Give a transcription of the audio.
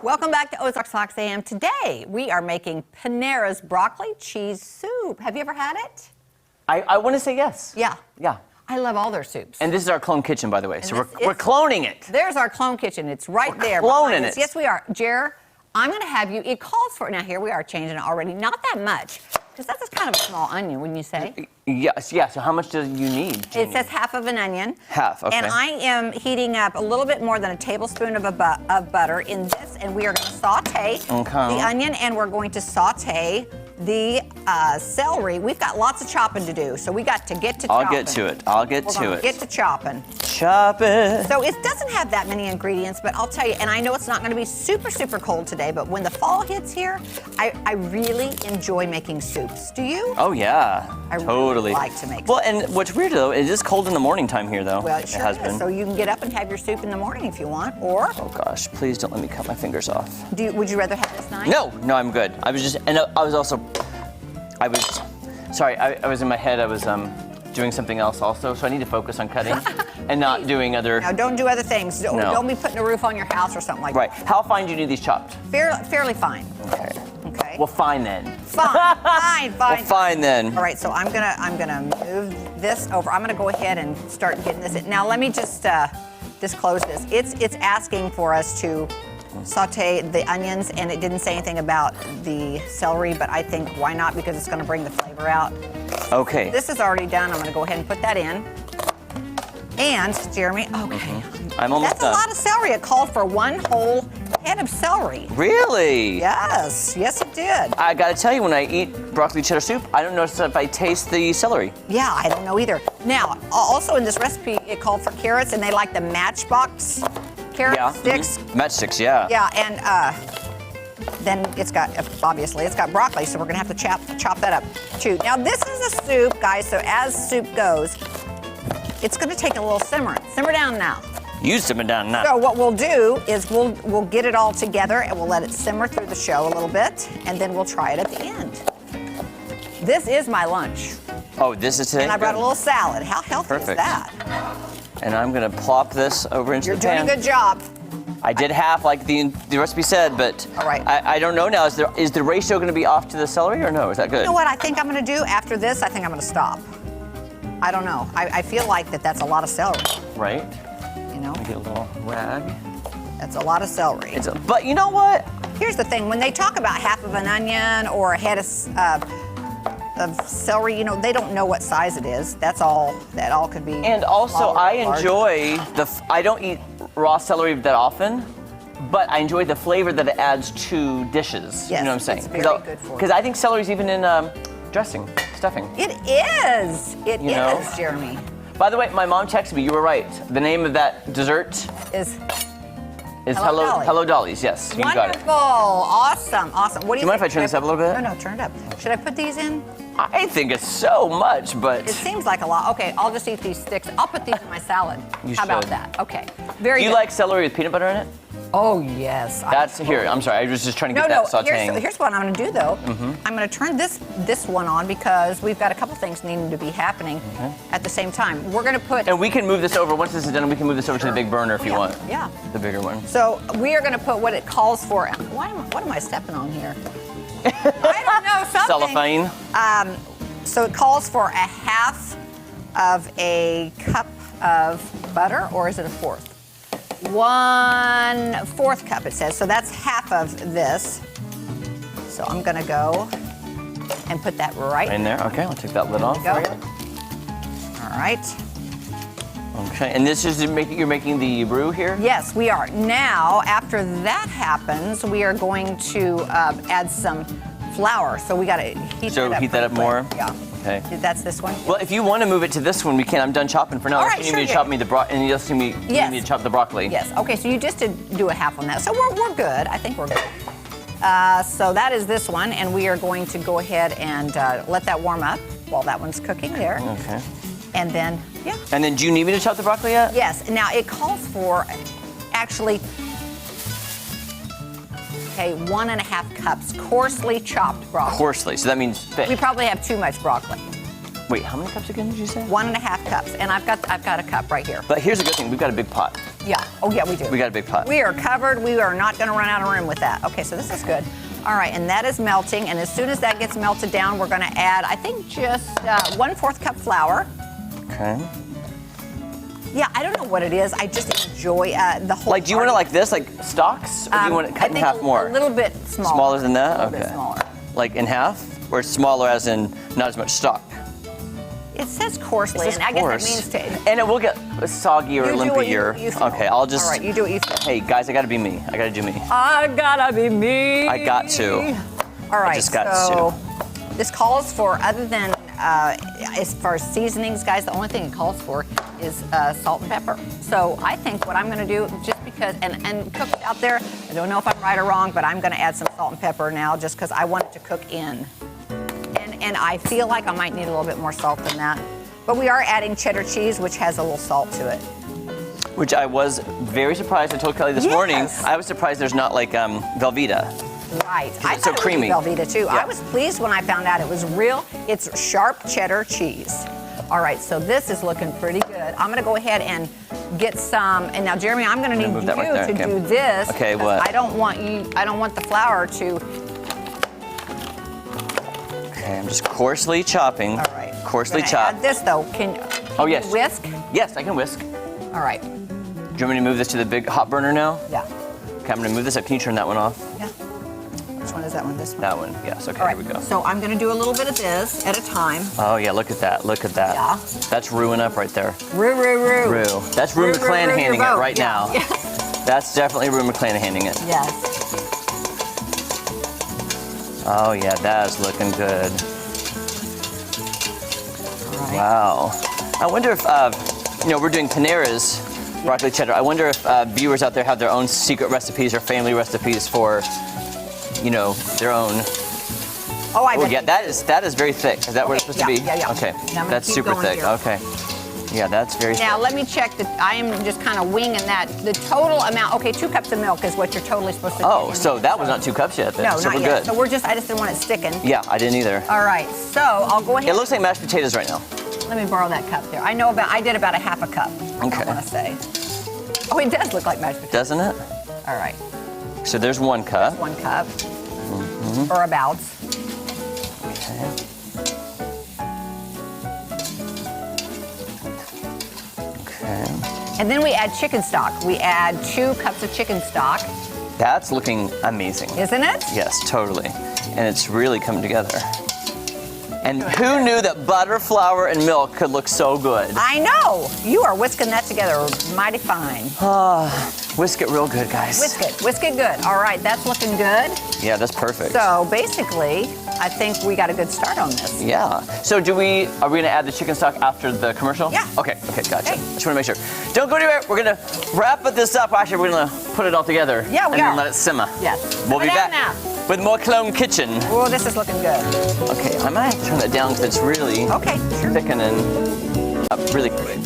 Welcome back to Ozarks AM. Today, we are making Panera's broccoli cheese soup. Have you ever had it? I want to say yes. Yeah. Yeah. I love all their soups. And this is our clone kitchen, by the way. So we're cloning it. There's our clone kitchen. It's right there. Cloning it. Yes, we are. Jer, I'm going to have you, it calls for, now here we are changing it already, not that much, because that's kind of a small onion, wouldn't you say? Yes, yeah. So how much do you need? It says half of an onion. Half, okay. And I am heating up a little bit more than a tablespoon of butter in this, and we are going to saute the onion, and we're going to saute the celery. We've got lots of chopping to do, so we got to get to chopping. I'll get to it. I'll get to it. Get to chopping. Chop it. So it doesn't have that many ingredients, but I'll tell you, and I know it's not going to be super, super cold today, but when the fall hits here, I really enjoy making soups. Do you? Oh, yeah. I totally. Really like to make soup. Well, and what's weird, though, it is cold in the morning time here, though. Well, it sure has is. been. So you can get up and have your soup in the morning if you want, or... Oh, gosh. Please don't let me cut my fingers off. Would you rather have this knife? No, I'm good. I was just, and I was also, sorry, I was in my head, I was doing something else also, so I need to focus on cutting and not doing other... No, don't do other things. Don't be putting a roof on your house or something like that. that. Right. How fine do you need these chopped? Fairly fine. Okay. Okay. Well, fine then. Fine. Well, fine then. All right, so I'm gonna move this over. I'm gonna go ahead and start getting this in. Now let me just close this. It's asking for us to saute the onions, and it didn't say anything about the celery, but I think why not, because it's gonna bring the flavor out. Okay. This is already done. I'm gonna go ahead and put that in. And Jeremy, okay. I'm almost done. That's a lot of celery. It called for one whole head of celery. Really? Yes, it did. I gotta tell you, when I eat broccoli cheddar soup, I don't notice if I taste the celery. Yeah, I don't know either. Now, also in this recipe, it called for carrots, and they like the Matchbox carrot sticks. Matchsticks, yeah. Yeah, and then it's got broccoli, so we're gonna have to chop that up too. Now this is a soup, guys, so as soup goes, it's gonna take a little simmering. Simmer down now. You simmer down now. So what we'll do is we'll get it all together, and we'll let it simmer through the show a little bit, and then we'll try it at the end. This is my lunch. Oh, this is today? And I brought a little salad. How healthy is that? And I'm gonna plop this over into the pan. You're doing a good job. I did half like the recipe said, but all right. I don't know now. Is the ratio gonna be off to the celery or no? Is that good? You know what I think I'm gonna do after this? I think I'm gonna stop. I don't know. I feel like that's a lot of celery. Right. You know? Get a little rag. That's a lot of celery. But you know what? Here's the thing. When they talk about half of an onion or a head of celery, you know, they don't know what size it is. That's all. That all could be. And also, I enjoy I don't eat raw celery that often, but I enjoy the flavor that it adds to dishes. Yes, you know what I'm saying? It's very good for you. Because I think celery's even in dressing, stuffing. It is. It is, Jeremy. By the way, my mom texted me. You were right. The name of that dessert is Hello Dolly's. Yes, you got it. Wonderful. Awesome. What do you mind if I turn this up a little bit? No, turn it up. Should I put these in? I think it's so much, but... It seems like a lot. Okay, I'll just eat these sticks. I'll put these in my salad. How about that? Okay, very good. Do you like celery with peanut butter in it? Oh, yes. Here, I'm sorry. I was just trying to get that sauteing. Here's what I'm going to do, though. I'm going to turn this one on because we've got a couple things needing to be happening at the same time. We're going to put... And we can move this over. Once this is done, we can move this over to the big burner if you want. Yeah. The bigger one. So we are going to put what it calls for. What am I stepping on here? I don't know. Something. Cellophane. So it calls for a half of a cup of butter, or is it a fourth? 1/4 cup, it says. So that's half of this. So I'm gonna go and put that right in there. Okay, I'll take that lid off. All right. Okay, and this is you're making the roux here? Yes, we are. Now, after that happens, we are going to add some flour. So we gotta heat that up. So heat that up more? Yeah. Okay. That's this one? Well, if you want to move it to this one, we can. I'm done chopping for now. All right, you need to chop me the broccoli, and you just need me to chop the broccoli. Yes. Okay, so you just did do a half on that. So we're good. I think we're good. So that is this one, and we are going to go ahead and let that warm up while that one's cooking there. Okay. And then, And then, do you need me to chop the broccoli yet? Yes. Now it calls for actually 1.5 cups coarsely chopped broccoli. Coarsely, so that means thick. We probably have too much broccoli. Wait, how many cups again did you say? 1.5 cups, and I've got a cup right here. But here's the good thing: we've got a big pot. Yeah. Oh, yeah, we do. We got a big pot. We are covered. We are not going to run out of room with that. Okay, so this is good. All right, and that is melting. And as soon as that gets melted down, we're going to add, I think, just 1/4 cup flour. Okay. Yeah, I don't know what it is. I just enjoy the whole. Like, do you want it like this, like stalks, or do you want it cut in half more? A little bit smaller. Smaller than that? A little Okay. bit smaller. Like in half, or smaller as in not as much stock? It says coarsely, It says and I guess coarse. that means to. And it will get soggy or You do what lumpier. you feel. Okay, I'll just. All right, you do what you feel. Hey guys, I gotta be me. I gotta do me. I gotta be me. I got to. All right, just got so this calls for, other than as far as seasonings, guys, the only thing it calls for is salt and pepper. So I think what I'm going to do, just because, and cooks out there, I don't know if I'm right or wrong, but I'm going to add some salt and pepper now just because I want it to cook in. And I feel like I might need a little bit more salt than that. But we are adding cheddar cheese, which has a little salt to it. Which I was very surprised. I told Kelly this morning. I was surprised there's not like Velveeta. Right. I It's so thought creamy. It was Velveeta too. Yeah. I was pleased when I found out it was real. It's sharp cheddar cheese. All right, so this is looking pretty good. I'm going to go ahead and get some. And now, Jeremy, I'm going to need move you that right there, to okay. do this. Okay, 'cause what? I don't want the flour to. Okay, I'm just coarsely chopping. All right. Coarsely Gonna chopped. Add this though. Oh, yes. You whisk? Yes, I can whisk. Do All right. you want me to move this to the big hot burner now? Yeah. Okay, I'm gonna move this up. Can you turn that one off? Yeah. Which one is that one? This one. That one, yes. Okay, All right. here we go. So I'm going to do a little bit of this at a time. Oh yeah, look at that. Look at that. Yeah. That's ruin up right there. Roo, roo, roo. Rue. That's Rue Rue, Rue, McClanahaning Rue, your it vote. right Yeah. now. Yeah. That's definitely Rue McClanahaning it. Yes. Oh yeah, that is looking good. All right. Wow. I wonder if, we're doing Panera's broccoli cheddar. I wonder if viewers out there have their own secret recipes or family recipes for, their own. Oh, I Oh bet yeah, you- that is very thick. Is that what it's supposed to be? Yeah. Okay. Now I'm gonna That's keep super going thick. here. Okay. Yeah, that's very Now thick. let me check that. I am just kind of winging that. The total amount. Okay, 2 cups of milk is what you're totally supposed to. Oh, put in so here. that was not 2 cups yet. Then. No, so not we're yet. good. So I just didn't want it sticking. Yeah, I didn't either. All right, so I'll go ahead. It looks like mashed potatoes right now. Let me borrow that cup there. I did about a half a cup. Okay. I want to say. Oh, it does look like mashed potatoes. Doesn't it? All right, So there's 1 cup. 1 cup, Mm-hmm. or about. Okay. Okay. And then we add chicken stock. We add 2 cups of chicken stock, That's looking amazing. isn't it? Yes, totally. And it's really come together. And who knew that butter, flour, and milk could look so good? I know. You are whisking that together mighty fine. Whisk it real good, guys. Whisk it good. All right, that's looking good. Yeah, that's perfect. So basically, I think we got a good start on this. Yeah. So are we gonna add the chicken stock after the commercial? Yeah. Okay, gotcha. Okay. Just wanna make sure. Don't go anywhere. We're gonna wrap this up. Actually, we're gonna put it all together. Yeah, we and are. then let it simmer. Yes. We'll be Simmer down back now. with more Clone Kitchen. Oh, this is looking good. Okay, I might have to turn that down because it's really Okay, sure. thickening up really quick.